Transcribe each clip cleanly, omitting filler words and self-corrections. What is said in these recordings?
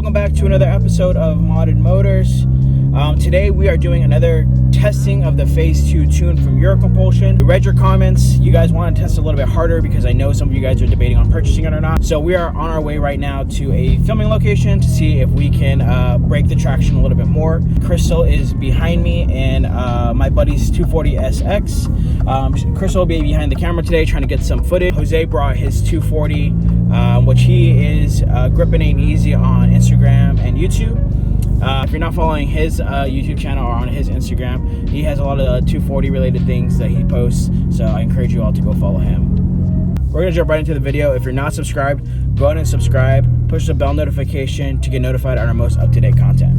welcome back to another episode of Modded Motors. Today we are doing another testing of the Phase 2 tune from Eurocompulsion. We read your comments. You guys want to test a little bit harder because I know some of you guys are debating on purchasing it or not. So we are on our way right now to a filming location to see if we can break the traction a little bit more. Crystal is behind me and my buddy's 240SX. Crystal will be behind the camera today trying to get some footage. Jose brought his 240, which he is gripping ain't easy on Instagram and YouTube. If you're not following his YouTube channel or on his Instagram, he has a lot of 240 related things that he posts, so I encourage you all to go follow him. We're gonna jump right into the video. If you're not subscribed, go ahead and subscribe, push the bell notification to get notified on our most up-to-date content.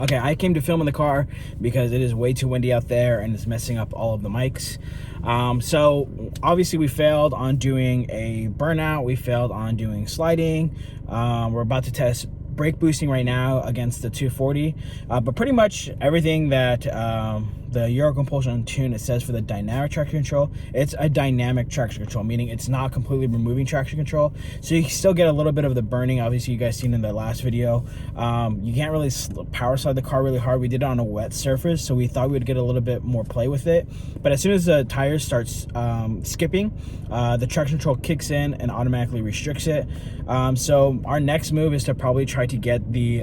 Okay, I came to film in the car because it is way too windy out there and it's messing up all of the mics. So obviously we failed on doing a burnout. We failed on doing sliding. We're about to test brake boosting right now against the 240. But pretty much everything that the Eurocompulsion tune, it says for the dynamic traction control, it's a dynamic traction control, meaning it's not completely removing traction control. So you still get a little bit of the burning. Obviously you guys seen in the last video. You can't really power slide the car really hard. We did it on a wet surface, so we thought we would get a little bit more play with it. But as soon as the tires starts skipping, the traction control kicks in and automatically restricts it. So our next move is to probably try to get the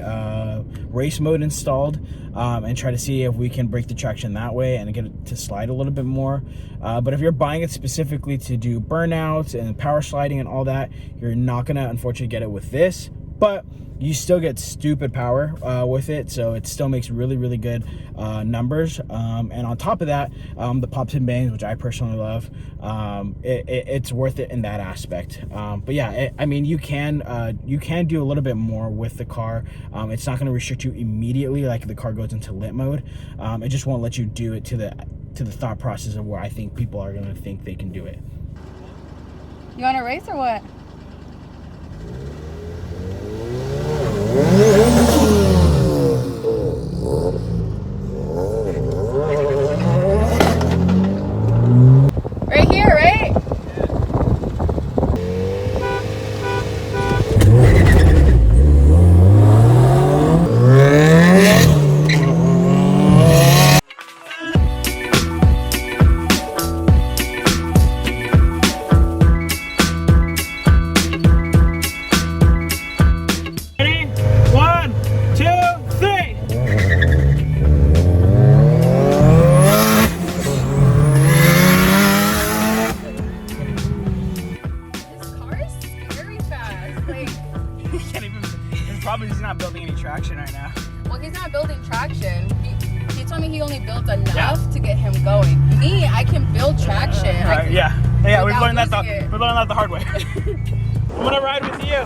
race mode installed and try to see if we can break the traction that way and get it to slide a little bit more. But if you're buying it specifically to do burnouts and power sliding and all that, you're not gonna unfortunately get it with this, but you still get stupid power with it, so it still makes really good numbers. And on top of that, the pops and bangs, which I personally love, it's worth it in that aspect. But yeah, I mean, you can do a little bit more with the car. It's not going to restrict you immediately like the car goes into lit mode. It just won't let you do it to the thought process of where I think people are going to think they can do it. You want to race or what? Right here, right? Probably he's not building any traction right now. Well, he's not building traction. He told me he only built enough to get him going. Me, I can build traction. Yeah, we've learned that the hard way. I'm gonna ride with you.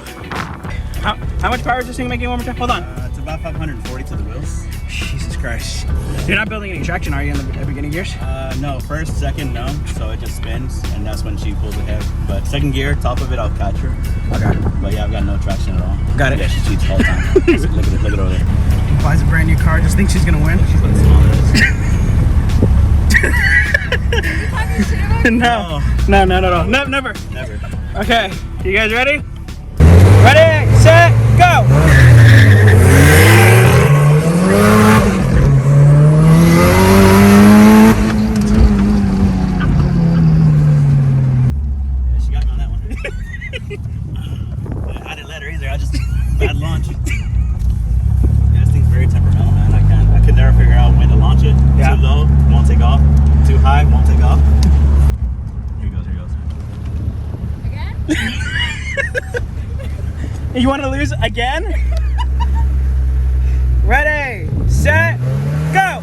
How much power is this thing making one more time? Hold on. It's about 540 to the wheels. Jesus Christ. You're not building any traction, are you, in the beginning gears? No, first, second, no. So it just spins, and that's when she pulls ahead. But second gear, top of it, I'll catch her. Okay. But yeah, I've got no traction at all. Got it. Yeah, she cheats all the time. Look at it over there. Buys a brand new car, just thinks she's gonna win. She's like small. No. No, no, no, no. No, never. Never. Okay, you guys ready? Ready, set, go! Yeah, she got me on that one. I didn't let her either. I just bad launch. Yeah, this thing's very temperamental, man. I could never figure out when to launch it. Yeah. Too low, won't take off. Too high, won't take off. Here he goes, here he goes. Again? You want to lose again? Ready, set, go!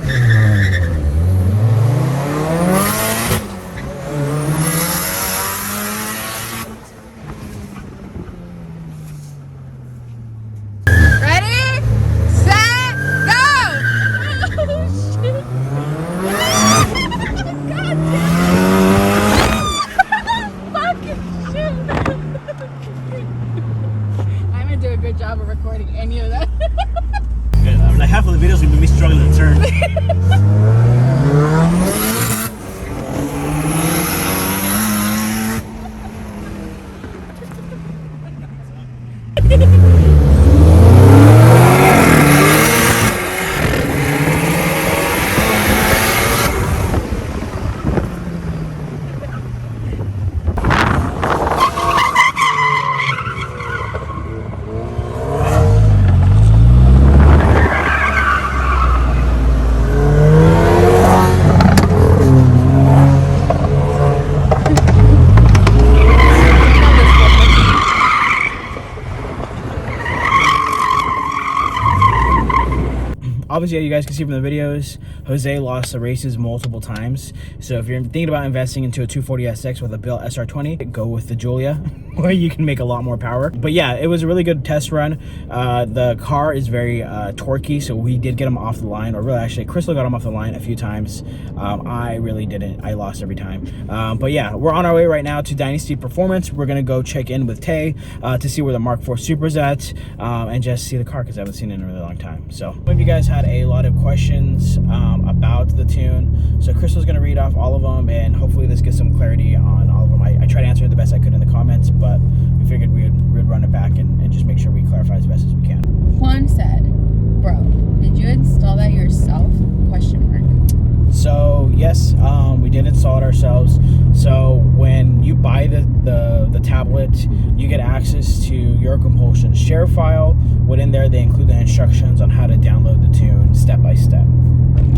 Ready, set, go! Oh, shit. God damn. Fucking shit. I'm gonna do a good job of recording any of that. Good. I'm like half of the videos gonna be me struggling to turn. Obviously, you guys can see from the videos, Jose lost the races multiple times. So if you're thinking about investing into a 240SX with a built SR20, go with the Giulia, where you can make a lot more power. But yeah, it was a really good test run. The car is very torquey, so we did get him off the line, or really actually Crystal got him off the line a few times. I really didn't. I lost every time. But yeah, we're on our way right now to DyNasTay Performance. We're gonna go check in with Tay to see where the Mark IV Supra's at, and just see the car because I haven't seen it in a really long time. So some of you guys had a lot of questions about the tune, so Crystal's gonna read off all of them, and hopefully this gives some clarity on all of them. I tried to answer it the best I could in the comments, but we figured we'd run it back and just make sure we clarify as best as we can. Juan said, bro, did you install that yourself? Question mark. So yes, we did install it ourselves. So when you buy the tablet, you get access to Eurocompulsion's share file. Within there, they include the instructions on how to download the tune step by step.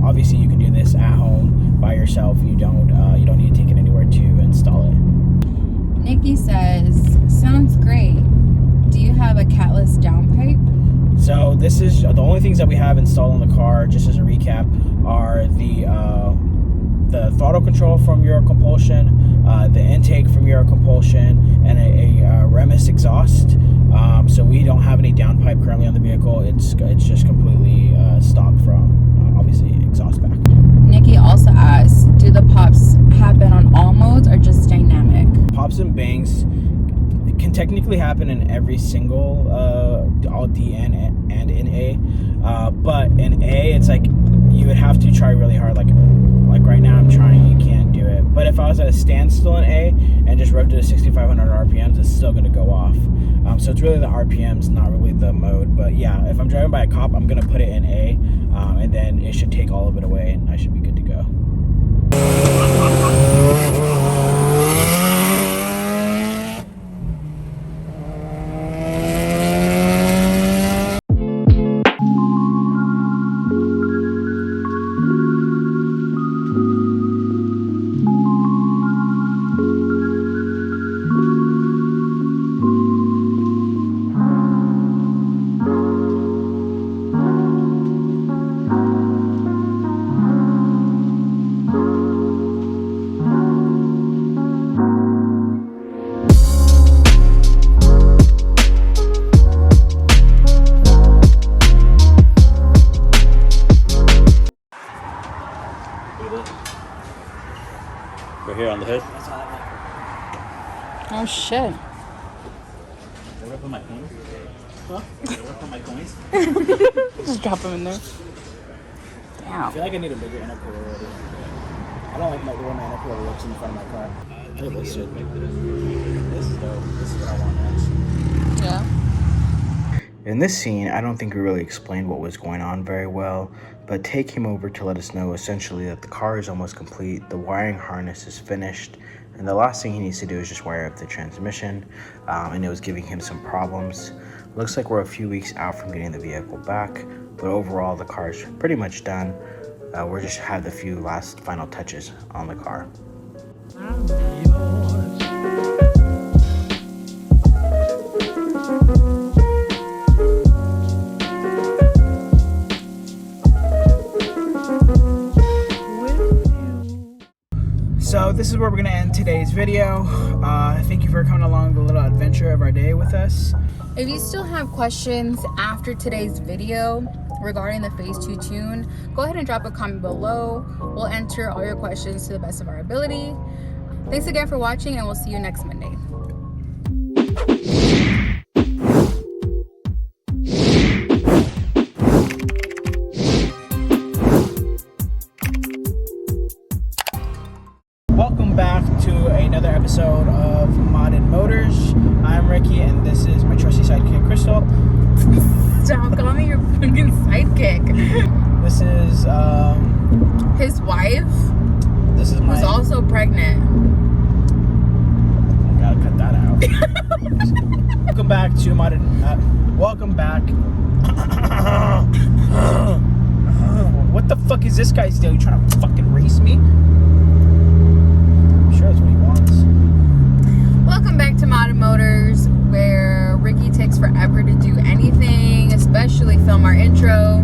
Obviously, you can do this at home by yourself. You don't need to take it anywhere to install it. Nikki says, sounds great. Do you have a catless downpipe? So this is the only things that we have installed on the car, just as a recap, are the throttle control from Eurocompulsion, the intake from Eurocompulsion, and a Remus exhaust. So we don't have any downpipe currently on the vehicle. It's just completely stock from obviously exhaust back. Nikki also asks, do the pops happen on all modes or just dynamic? Pops and bangs can technically happen in every single all D and in A, but in A it's like you would have to try really hard. Like right now I'm trying, you can't do it. But if I was at a standstill in A and just revved it to 6,500 RPMs, it's still going to go off. So it's really the RPMs, not really the mode. But yeah, if I'm driving by a cop, I'm going to put it in A, and then it should take all of it away, and I should be good to go. Right here on the hood. Oh shit. Did I put my coins? Huh? Did I put my coins? Just drop them in there. I Damn. feel like I need a bigger intercooler already. I don't like the way my neck really looks in front of my car. I think this should make this. This is dope. This is what I want next. Yeah. In this scene, I don't think we really explained what was going on very well, but Tay came over to let us know essentially that the car is almost complete, the wiring harness is finished, and the last thing he needs to do is just wire up the transmission, and it was giving him some problems. Looks like we're a few weeks out from getting the vehicle back, but overall the car is pretty much done. We're just had the few last final touches on the car. So this is where we're going to end today's video. Thank you for coming along the little adventure of our day with us. If you still have questions after today's video regarding the Phase 2 tune, go ahead and drop a comment below. We'll answer all your questions to the best of our ability. Thanks again for watching, and we'll see you next Monday. Welcome back to another episode of Modded Motors. I'm Ricky, and this is my trusty sidekick, Crystal. Stop calling me your fucking sidekick. This is His wife this is my. was also pregnant. Gotta cut that out. Welcome back to Modded. Welcome back. What the fuck is this guy still? You trying to fucking race me? I'm sure that's what he wants. Welcome back to Modded Motors, where Ricky takes forever to do anything, especially film our intro.